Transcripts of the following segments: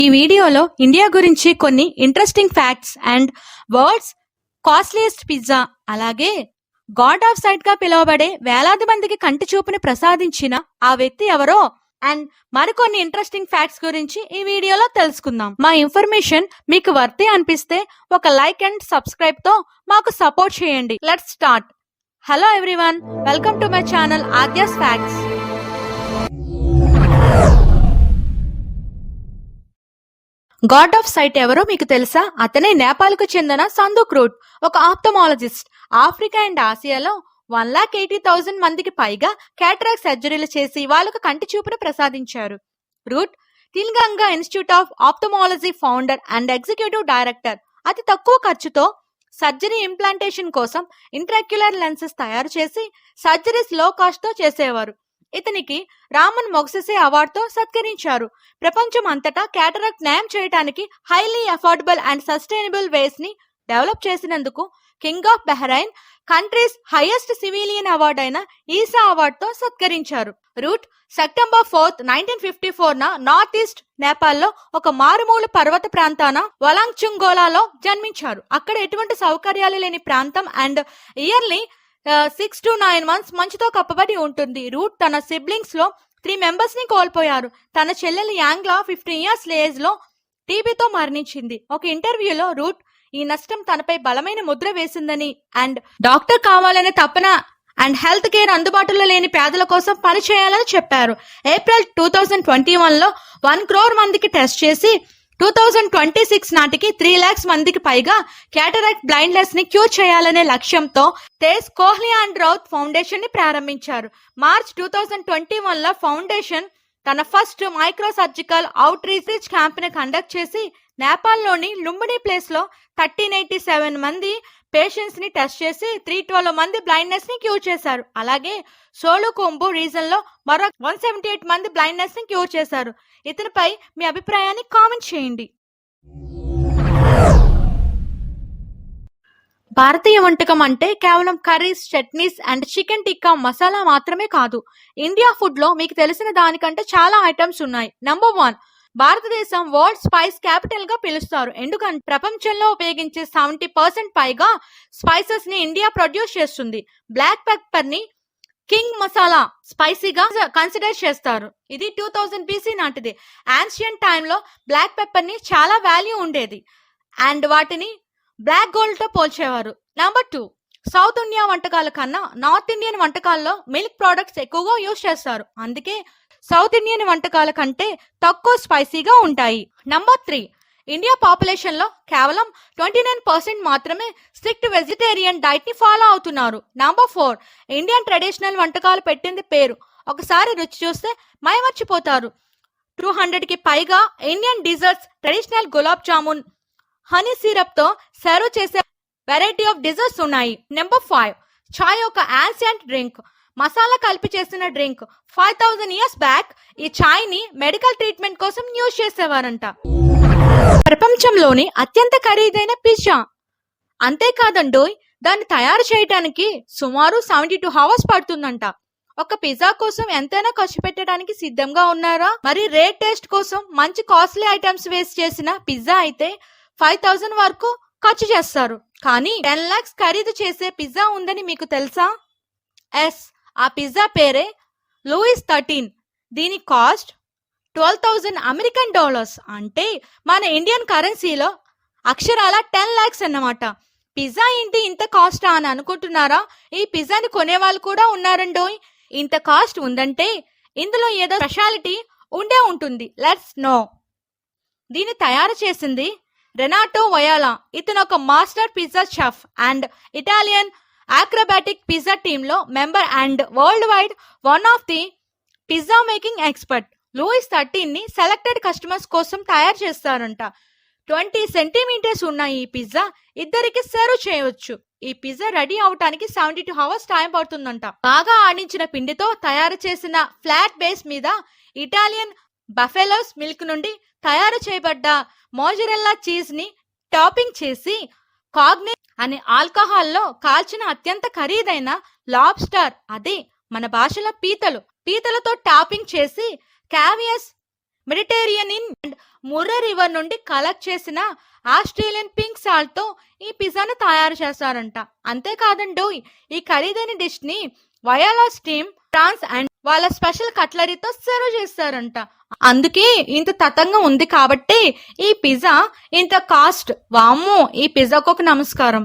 ఈ వీడియోలో ఇండియా గురించి కొన్ని interesting facts and world's costliest pizza, అలాగే గాడ్ ఆఫ్ సైట్ గా పిలువబడే వేలాది మందికి కంటి చూపుని ప్రసాదించిన ఆ వ్యక్తి ఎవరో అండ్ మరికొన్ని ఇంట్రెస్టింగ్ ఫ్యాక్ట్స్ గురించి ఈ వీడియోలో తెలుసుకుందాం. మా ఇన్ఫర్మేషన్ మీకు వర్తి అనిపిస్తే ఒక లైక్ అండ్ సబ్స్క్రైబ్ తో మాకు సపోర్ట్ చేయండి. Let's start. Hello everyone, welcome to my channel Aadya's facts. God of sight ఎవరో మీకు తెలుసా? అతనే నేపాల్కు చెందిన సందూక్ రూట్, ఒక ఆప్థమాలజిస్ట్. ఆఫ్రికా అండ్ ఆసియాలో 1,80,000 మందికి పైగా క్యాటరాక్ట్ సర్జరీలు చేసి వాళ్ళకు కంటి చూపును ప్రసాదించారు. Ruit Tilganga institute of ophthalmology founder and executive director. అతి తక్కువ ఖర్చుతో సర్జరీ ఇంప్లాంటేషన్ కోసం ఇంట్రాక్యులర్ లెన్సెస్ తయారు చేసి సర్జరీస్ లో కాస్ట్ తో చేసేవారు. ఇతనికి రామన్ మొగ్సెసే అవార్డుతో సత్కరించారు. ప్రపంచం అంతటా క్యాటరాక్ట్ న్యాయం చేయడానికి హైలీ అఫోర్డబుల్ అండ్ సస్టైనబుల్ వేస్ ని డెవలప్ చేసినందుకు king of Bahrain countries highest civilian award అయిన ఈసా అవార్డుతో సత్కరించారు. రూట్ సెప్టెంబర్ 4, 1954 నార్త్ ఈస్ట్ నేపాల్లో ఒక మారుమూల పర్వత ప్రాంతాన వలాంగ్చుంగోలాలో జన్మించారు. అక్కడ ఎటువంటి సౌకర్యాలు లేని ప్రాంతం అండ్ ఇయర్లీ 6 to 9 months మంచుతో కప్పబడి ఉంటుంది. రూట్ తన సిబ్లింగ్స్ లో 3 మెంబర్స్ ని కోల్పోయారు. తన చెల్లెలు యాంగ్లా 15 years ఏజ్ లో టీబీతో మరణించింది. ఒక ఇంటర్వ్యూలో రూట్ ఈ నష్టం తనపై బలమైన ముద్ర వేసిందని అండ్ డాక్టర్ కావాలనే తపన అండ్ హెల్త్ కేర్ అందుబాటులో లేని పేదల కోసం పనిచేయాలని చెప్పారు. ఏప్రిల్ 2021లో 1 crore మందికి టెస్ట్ చేసి 2026 నాటికి 3 lakhs మందికి పైగా క్యాటరాక్ట్ బ్లైండ్నెస్ ని క్యూర్ చేయాలనే లక్ష్యంతో తేజ్ కోహ్లీ అండ్ రౌత్ ఫౌండేషన్ ని ప్రారంభించారు. మార్చ్ 2021లో ఫౌండేషన్ తన first micro surgical out reach camp ని కండక్ట్ చేసి నేపాల్లోని లుంబిని ప్లేస్ లో 1387 మంది పేషెంట్స్ ని టెస్ట్ చేసి 312 మంది బ్లైండ్నెస్ ని క్యూర్ చేశారు. అలాగే సోలుకొంబు రీజన్ లో మరో 178 మంది బ్లైండ్నెస్ ని క్యూర్ చేశారు. ఇతనిపై మీ అభిప్రాయాన్ని కామెంట్ చేయండి. భారతీయ వంటకం అంటే కేవలం curries, chutneys and chicken tikka masala మాత్రమే కాదు. ఇండియా ఫుడ్ లో మీకు తెలిసిన దానికంటే చాలా ఐటమ్స్ ఉన్నాయి. నంబర్ 1, భారతదేశం వరల్డ్ స్పైస్ క్యాపిటల్ గా పిలుస్తారు. ఎందుకంటే ప్రపంచంలో ఉపయోగించే 70% పైగా స్పైసెస్ ని ఇండియా ప్రొడ్యూస్ చేస్తుంది. బ్లాక్ పెప్పర్ ని కింగ్ మసాలా స్పైసీగా కన్సిడర్ చేస్తారు. ఇది 2000 BC నాటిది. యాన్షియంట్ టైంలో బ్లాక్ పెప్పర్ ని చాలా వాల్యూ ఉండేది అండ్ వాటిని బ్లాక్ గోల్డ్ తో పోల్చేవారు. నంబర్ 2, సౌత్ ఇండియా వంటకాల కన్నా నార్త్ ఇండియన్ వంటకాల్లో మిల్క్ ప్రొడక్ట్స్ ఎక్కువగా యూజ్ చేస్తారు. అందుకే సౌత్ ఇండియన్ వంటకాల కంటే తక్కువ స్పైసీగా ఉంటాయి. నంబర్ 3, ఇండియా పాపులేషన్ లో కేవలం 29% మాత్రమే స్ట్రిక్ట్ వెజిటేరియన్ డైట్ ని ఫాలో అవుతున్నారు. నంబర్ 4, ఇండియన్ ట్రెడిషనల్ వంటకాలు పెట్టింది పేరు. ఒకసారి రుచి చూస్తే మైమర్చిపోతారు. 200కి పైగా Indian desserts, traditional gulab jamun, honey syrup తో సర్వ్ చేసే వెరైటీ ఆఫ్ డిజర్ట్స్ ఉన్నాయి. నెంబర్ 5, చాయ్ ఒక యాన్షియంట్ డ్రింక్, మసాలా కలిపి చేసిన డ్రింక్. 5000 years బ్యాక్ ఈ చాయ్ ని మెడికల్ ట్రీట్మెంట్ కోసం యూజ్ చేసేవారంట. ప్రపంచంలోని అత్యంత ఖరీదైన పిజ్జా. అంతేకాదండోయ్, దాన్ని తయారు చేయడానికి సుమారు 72 hours పడుతుందంట. ఒక పిజ్జా కోసం ఎంతైనా ఖర్చు పెట్టడానికి సిద్ధంగా ఉన్నారా? మరి రేర్ టేస్ట్ కోసం మంచి కాస్ట్లీ ఐటమ్స్ వేస్ట్ చేసిన పిజ్జా అయితే 5000 వరకు ఖర్చు చేస్తారు. కానీ 10 lakhs ఖరీదు చేసే పిజ్జా ఉందని మీకు తెలుసా? ఆ పిజ్జా పేరే లూయిస్ 13. దీని కాస్ట్ $12,000 అంటే మన ఇండియన్ కరెన్సీలో అక్షరాల 10 lakhs అన్నమాట. పిజ్జా ఏంటి ఇంత కాస్ట్ అని అనుకుంటున్నారా? ఈ పిజ్జాని కొనేవాళ్ళు కూడా ఉన్నారండోయ్. ఇంత కాస్ట్ ఉందంటే ఇందులో ఏదో స్పెషాలిటీ ఉండే ఉంటుంది. Let's know. దీన్ని తయారు చేసింది రెనాటో వయాలా. ఇతను ఒక master pizza chef and Italian acrobatic pizza team లో member and worldwide one of the pizza making expert. Louis 13 ని సెలెక్టెడ్ కస్టమర్స్ కోసం తయారు చేస్తారంట. 20 centimeters ఉన్న ఈ పిజ్జా ఇద్దరికి సర్వ్ చేయవచ్చు. ఈ పిజ్జా రెడీ అవటానికి 72 hours టైం పడుతుందంట. బాగా ఆడించిన పిండితో తయారు చేసిన ఫ్లాట్ బేస్ మీద ఇటాలియన్ బఫెలోస్ మిల్క్ నుండి తయారు చేయబడ్డ మోజరెల్లా చీజ్ ని టాపింగ్ చేసి కాగ్నే అనే ఆల్కహాల్లో కాల్చిన అత్యంత ఖరీదైన లాబ్స్టర్, అదే మన భాషలో పీతలతో టాపింగ్ చేసి క్యావియస్ మెడిటేరియన్ అండ్ ముర్రే రివర్ నుండి కలెక్ట్ చేసిన ఆస్ట్రేలియన్ పింక్ సాల్ట్ తో ఈ పిజ్జాను తయారు చేస్తారంట. అంతేకాదండి, ఈ ఖరీదైన డిష్ ని వయాలా స్టీమ్ ఫ్రాన్స్ అండ్ వాళ్ళ స్పెషల్ కట్లరీతో సర్వ్ చేస్తారంట. అందుకే ఇంత తతంగా ఉంది కాబట్టి ఈ పిజ్జా ఇంత కాస్ట్. వామ్మో, ఈ పిజ్జాకు ఒక నమస్కారం.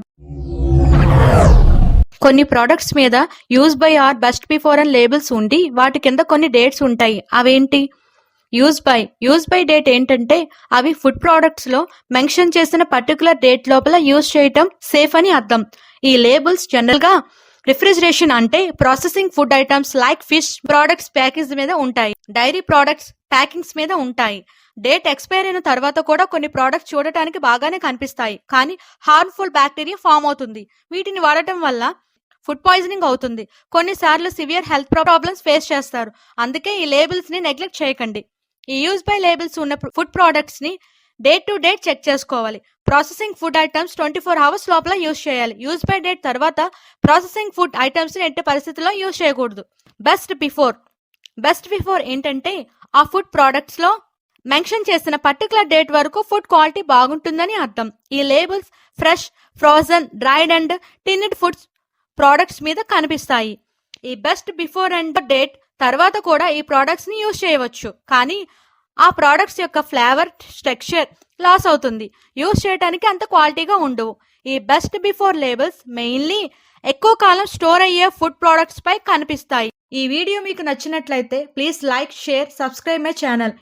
కొన్ని ప్రొడక్ట్స్ మీద use by or best before అని లేబుల్స్ ఉండి వాటి కింద కొన్ని డేట్స్ ఉంటాయి. అవేంటి? యూజ్ బై డేట్ ఏంటంటే అవి ఫుడ్ ప్రొడక్ట్స్ లో మెన్షన్ చేసిన పర్టికులర్ డేట్ లోపల యూజ్ చేయటం సేఫ్ అని అర్థం. ఈ లేబుల్స్ జనరల్ గా రిఫ్రిజిరేషన్ అంటే processing food items like fish products package మీద ఉంటాయి. డైరీ ప్రొడక్ట్స్ ప్యాకింగ్స్ మీద ఉంటాయి. డేట్ ఎక్స్పైర్ అయిన తర్వాత కూడా కొన్ని ప్రొడక్ట్స్ చూడటానికి బాగానే కనిపిస్తాయి, కానీ హార్మ్ఫుల్ బ్యాక్టీరియా ఫామ్ అవుతుంది. వీటిని వాడటం వల్ల ఫుడ్ పాయిజనింగ్ అవుతుంది. కొన్నిసార్లు సివియర్ హెల్త్ ప్రాబ్లమ్స్ ఫేస్ చేస్తారు. అందుకే ఈ లేబుల్స్ ని నెగ్లెక్ట్ చేయకండి. ఈ యూజ్ బై లేబుల్స్ ఉన్న ఫుడ్ ప్రొడక్ట్స్ ని డేట్ టు డేట్ చెక్ చేసుకోవాలి. ప్రాసెసింగ్ ఫుడ్ ఐటమ్స్ 24 అవర్స్ లోపల యూజ్ చేయాలి. యూజ్ బై డేట్ తర్వాత ప్రాసెసింగ్ ఫుడ్ ఐటమ్స్ ని ఎట్టి పరిస్థితుల్లో యూజ్ చేయకూడదు. బెస్ట్ బిఫోర్ ఏంటంటే ఆ ఫుడ్ ప్రొడక్ట్స్ లో మెన్షన్ చేసిన పర్టికులర్ డేట్ వరకు ఫుడ్ క్వాలిటీ బాగుంటుందని అర్థం. ఈ labels fresh, frozen, dried and tinned foods products మీద కనిపిస్తాయి. ఈ బెస్ట్ బిఫోర్ అండ్ డేట్ తర్వాత కూడా ఈ ప్రొడక్ట్స్ ని యూజ్ చేయవచ్చు, కానీ ఆ ప్రొడక్ట్స్ యొక్క ఫ్లేవర్, టెక్స్చర్ లాస్ అవుతుంది. యూజ్ చేయడానికి అంత క్వాలిటీగా ఉండవు. ఈ బెస్ట్ బిఫోర్ లేబుల్స్ మెయిన్లీ ఎక్కువ కాలం స్టోర్ అయ్యే ఫుడ్ ప్రొడక్ట్స్ పై కనిపిస్తాయి. ఈ వీడియో మీకు నచ్చినట్లయితే please like, share, subscribe my channel.